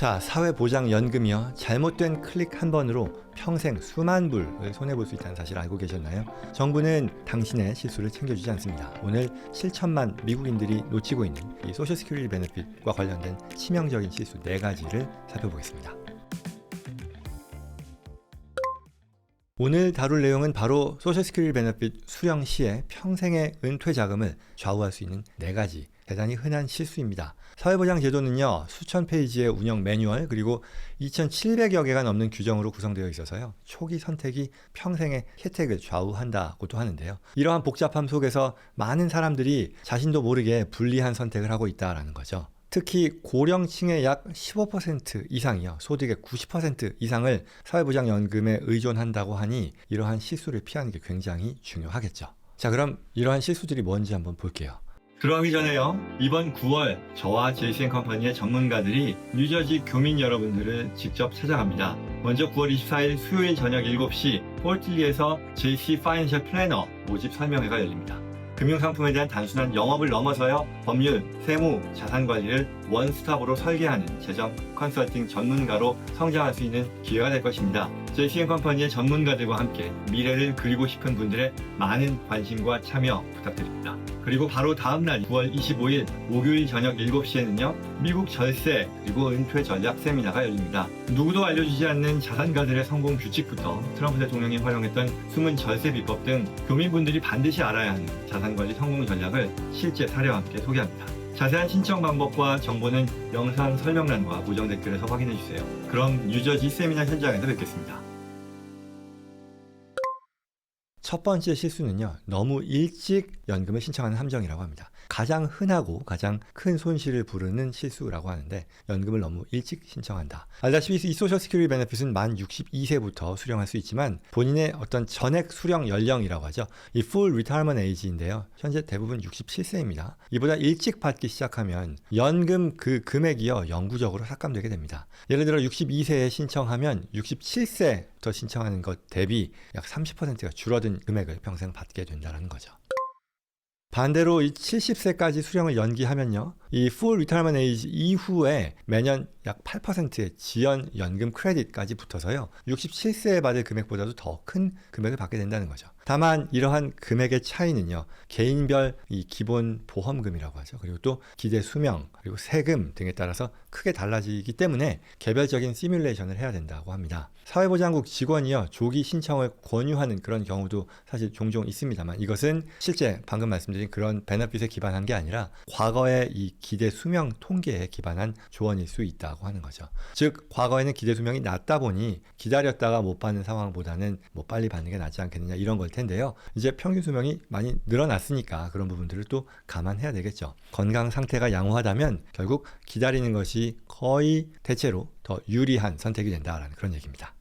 자, 사회보장연금이요. 잘못된 클릭 한 번으로 평생 수만 불을 손해볼 수 있다는 사실 알고 계셨나요? 정부는 당신의 실수를 챙겨주지 않습니다. 오늘 7천만 미국인들이 놓치고 있는 이 소셜 시큐리티 베네핏과 관련된 치명적인 실수 4가지를 살펴보겠습니다. 오늘 다룰 내용은 바로 소셜 시큐리티 베네핏 수령 시에 평생의 은퇴 자금을 좌우할 수 있는 4가지 대단히 흔한 실수입니다. 사회보장제도는요, 수천 페이지의 운영 매뉴얼 그리고 2,700여 개가 넘는 규정으로 구성되어 있어서요, 초기 선택이 평생의 혜택을 좌우한다고도 하는데요. 이러한 복잡함 속에서 많은 사람들이 자신도 모르게 불리한 선택을 하고 있다는 거죠. 특히 고령층의 약 15% 이상이요, 소득의 90% 이상을 사회보장연금에 의존한다고 하니 이러한 실수를 피하는 게 굉장히 중요하겠죠. 자, 그럼 이러한 실수들이 뭔지 한번 볼게요. 들어가기 전에요, 이번 9월 저와 JC&컴퍼니의 전문가들이 뉴저지 교민 여러분들을 직접 찾아갑니다. 먼저 9월 24일 수요일 저녁 7시 폴틸리에서 JC 파이낸셜 플래너 모집 설명회가 열립니다. 금융상품에 대한 단순한 영업을 넘어서요, 법률, 세무, 자산관리를 원스톱으로 설계하는 재정 컨설팅 전문가로 성장할 수 있는 기회가 될 것입니다. JC&컴퍼니의 전문가들과 함께 미래를 그리고 싶은 분들의 많은 관심과 참여 부탁드립니다. 그리고 바로 다음날 9월 25일 목요일 저녁 7시에는요, 미국 절세 그리고 은퇴 전략 세미나가 열립니다. 누구도 알려주지 않는 자산가들의 성공 규칙부터 트럼프 대통령이 활용했던 숨은 절세 비법 등 교민분들이 반드시 알아야 하는 자산관리 성공 전략을 실제 사례와 함께 소개합니다. 자세한 신청 방법과 정보는 영상 설명란과 고정 댓글에서 확인해주세요. 그럼 뉴저지 세미나 현장에서 뵙겠습니다. 첫 번째 실수는요, 너무 일찍 연금을 신청하는 함정이라고 합니다. 가장 흔하고 가장 큰 손실을 부르는 실수라고 하는데, 연금을 너무 일찍 신청한다. 알다시피 이 소셜 시큐리티 베네핏은 만 62세부터 수령할 수 있지만 본인의 어떤 전액 수령 연령이라고 하죠, 이 full retirement age인데요, 현재 대부분 67세입니다. 이보다 일찍 받기 시작하면 연금 그 금액이요, 영구적으로 삭감되게 됩니다. 예를 들어 62세에 신청하면 67세부터 신청하는 것 대비 약 30%가 줄어든 금액을 평생 받게 된다는 거죠. 반대로 이 70세까지 수령을 연기하면요, 이 full retirement age 이후에 매년 약 8%의 지연 연금 크레딧까지 붙어서요, 67세에 받을 금액보다도 더 큰 금액을 받게 된다는 거죠. 다만 이러한 금액의 차이는요, 개인별 이 기본 보험금이라고 하죠, 그리고 또 기대 수명 그리고 세금 등에 따라서 크게 달라지기 때문에 개별적인 시뮬레이션을 해야 된다고 합니다. 사회보장국 직원이요, 조기 신청을 권유하는 그런 경우도 사실 종종 있습니다만, 이것은 실제 방금 말씀드린 그런 베네핏에 기반한 게 아니라 과거의 이 기대 수명 통계에 기반한 조언일 수 있다고 하는 거죠. 즉, 과거에는 기대 수명이 낮다 보니 기다렸다가 못 받는 상황보다는 뭐 빨리 받는 게 낫지 않겠느냐, 이런 걸 텐데요. 이제 평균 수명이 많이 늘어났으니까 그런 부분들을 또 감안해야 되겠죠. 건강 상태가 양호하다면 결국 기다리는 것이 거의 대체로 더 유리한 선택이 된다라는 그런 얘기입니다.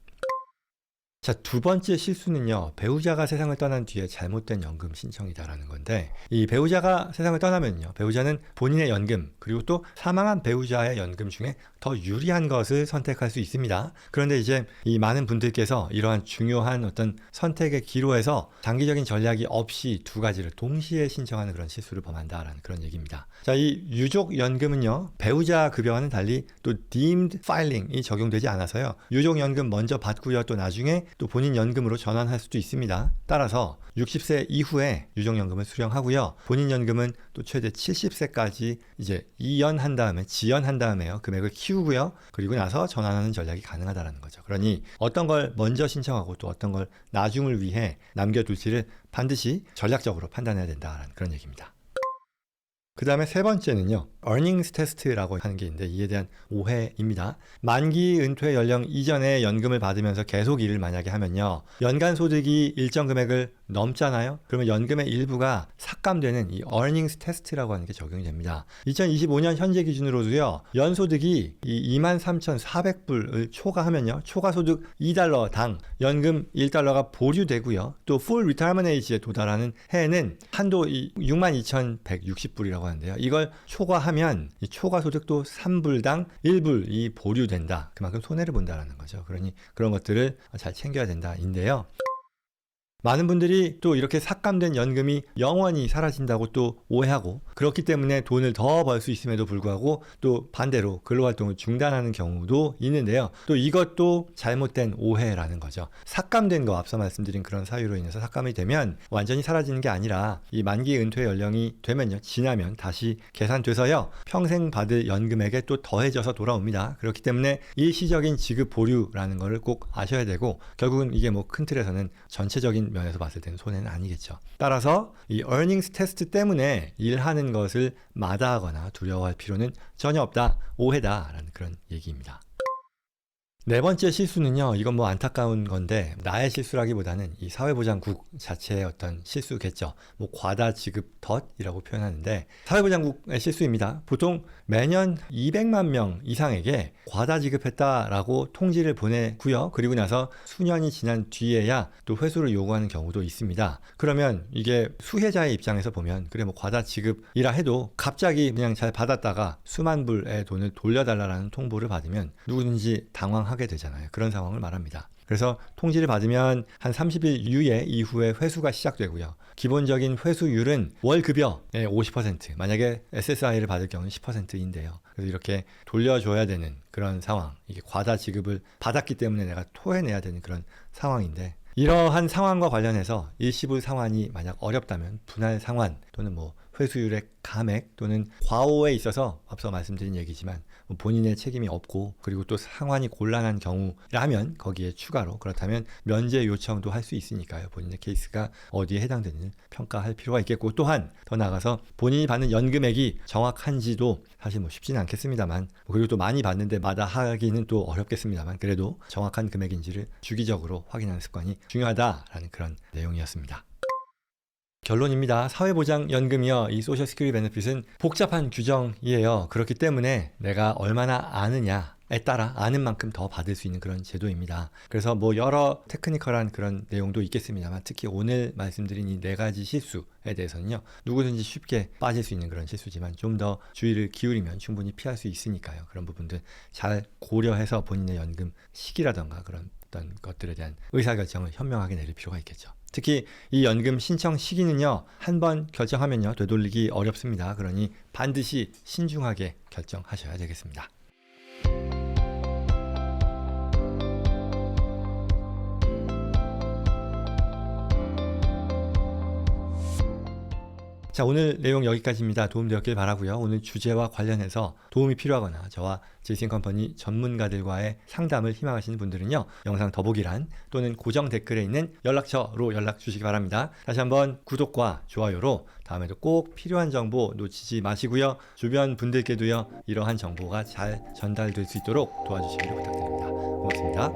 자, 두 번째 실수는요, 배우자가 세상을 떠난 뒤에 잘못된 연금 신청이다라는 건데, 이 배우자가 세상을 떠나면요, 배우자는 본인의 연금 그리고 또 사망한 배우자의 연금 중에 더 유리한 것을 선택할 수 있습니다. 그런데 이제 이 많은 분들께서 이러한 중요한 어떤 선택의 기로에서 장기적인 전략이 없이 두 가지를 동시에 신청하는 그런 실수를 범한다라는 그런 얘기입니다. 자, 이 유족 연금은요, 배우자 급여와는 달리 또 deemed filing이 적용되지 않아서요, 유족 연금 먼저 받고요, 또 나중에 또 본인 연금으로 전환할 수도 있습니다. 따라서 60세 이후에 유족연금을 수령하고요, 본인 연금은 또 최대 70세까지 이제 이연한 다음에 지연한 다음에요, 금액을 키우고요, 그리고 나서 전환하는 전략이 가능하다는 거죠. 그러니 어떤 걸 먼저 신청하고 또 어떤 걸 나중을 위해 남겨둘지를 반드시 전략적으로 판단해야 된다는 그런 얘기입니다. 그 다음에 세 번째는요, earnings test라고 하는 게 있는데, 이에 대한 오해입니다. 만기 은퇴 연령 이전에 연금을 받으면서 계속 일을 만약에 하면요, 연간 소득이 일정 금액을 넘잖아요. 그러면 연금의 일부가 삭감되는 이 earnings test라고 하는 게 적용이 됩니다. 2025년 현재 기준으로도요, 연소득이 이 23,400불을 초과하면요, 초과소득 $2당 연금 $1가 보류되고요, 또 full retirement age에 도달하는 해에는 한도 62,160불이라고 하는데요, 이걸 초과하면 이 초과소득도 3불당 1불이 보류된다. 그만큼 손해를 본다는 거죠. 그러니 그런 것들을 잘 챙겨야 된다인데요. 많은 분들이 또 이렇게 삭감된 연금이 영원히 사라진다고 또 오해하고, 그렇기 때문에 돈을 더 벌 수 있음에도 불구하고 또 반대로 근로활동을 중단하는 경우도 있는데요. 또 이것도 잘못된 오해라는 거죠. 삭감된 거, 앞서 말씀드린 그런 사유로 인해서 삭감이 되면 완전히 사라지는 게 아니라 이 만기 은퇴 연령이 되면요, 지나면 다시 계산돼서요, 평생 받을 연금액에 또 더해져서 돌아옵니다. 그렇기 때문에 일시적인 지급 보류라는 거를 꼭 아셔야 되고, 결국은 이게 뭐 큰 틀에서는 전체적인 면에서 봤을 때는 손해는 아니겠죠. 따라서 이 earnings 테스트 때문에 일하는 것을 마다하거나 두려워할 필요는 전혀 없다, 오해다라는 그런 얘기입니다. 네 번째 실수는요, 이건 뭐 안타까운 건데 나의 실수라기보다는 이 사회보장국 자체의 어떤 실수겠죠. 뭐 과다 지급 덫이라고 표현하는데 사회보장국의 실수입니다. 보통 매년 200만 명 이상에게 과다 지급했다라고 통지를 보내고요. 그리고 나서 수년이 지난 뒤에야 또 회수를 요구하는 경우도 있습니다. 그러면 이게 수혜자의 입장에서 보면, 그래 뭐 과다 지급이라 해도 갑자기 그냥 잘 받았다가 수만 불의 돈을 돌려달라는 통보를 받으면 누구든지 당황하게 되잖아요. 그런 상황을 말합니다. 그래서 통지를 받으면 한 30일 이후에 회수가 시작되고요. 기본적인 회수율은 월급여의 50%, 만약에 SSI를 받을 경우는 10%인데요. 그래서 이렇게 돌려줘야 되는 그런 상황, 이게 과다 지급을 받았기 때문에 내가 토해내야 되는 그런 상황인데, 이러한 상황과 관련해서 일시불 상환이 만약 어렵다면 분할 상환 또는 뭐 회수율의 감액 또는 과오에 있어서 앞서 말씀드린 얘기지만 본인의 책임이 없고, 그리고 또 상환이 곤란한 경우라면 거기에 추가로, 그렇다면 면제 요청도 할 수 있으니까요. 본인의 케이스가 어디에 해당되는지 평가할 필요가 있겠고, 또한 더 나아가서 본인이 받는 연금액이 정확한지도 사실 뭐 쉽지는 않겠습니다만, 그리고 또 많이 받는데 마다하기는 또 어렵겠습니다만, 그래도 정확한 금액인지를 주기적으로 확인하는 습관이 중요하다라는 그런 내용이었습니다. 결론입니다. 사회보장연금이요, 이 소셜 시큐리티 베네핏은 복잡한 규정이에요. 그렇기 때문에 내가 얼마나 아느냐에 따라 아는 만큼 더 받을 수 있는 그런 제도입니다. 그래서 뭐 여러 테크니컬한 그런 내용도 있겠습니다만, 특히 오늘 말씀드린 이 4가지 실수에 대해서는요, 누구든지 쉽게 빠질 수 있는 그런 실수지만 좀 더 주의를 기울이면 충분히 피할 수 있으니까요. 그런 부분들 잘 고려해서 본인의 연금 시기라던가 그런 어떤 것들에 대한 의사결정을 현명하게 내릴 필요가 있겠죠. 특히 이 연금 신청 시기는요, 한번 결정하면요 되돌리기 어렵습니다. 그러니 반드시 신중하게 결정하셔야 되겠습니다. 자, 오늘 내용 여기까지입니다. 도움되었길 바라고요. 오늘 주제와 관련해서 도움이 필요하거나 저와 제이슨컴퍼니 전문가들과의 상담을 희망하시는 분들은요, 영상 더보기란 또는 고정 댓글에 있는 연락처로 연락 주시기 바랍니다. 다시 한번 구독과 좋아요로 다음에도 꼭 필요한 정보 놓치지 마시고요. 주변 분들께도요, 이러한 정보가 잘 전달될 수 있도록 도와주시기를 부탁드립니다. 고맙습니다.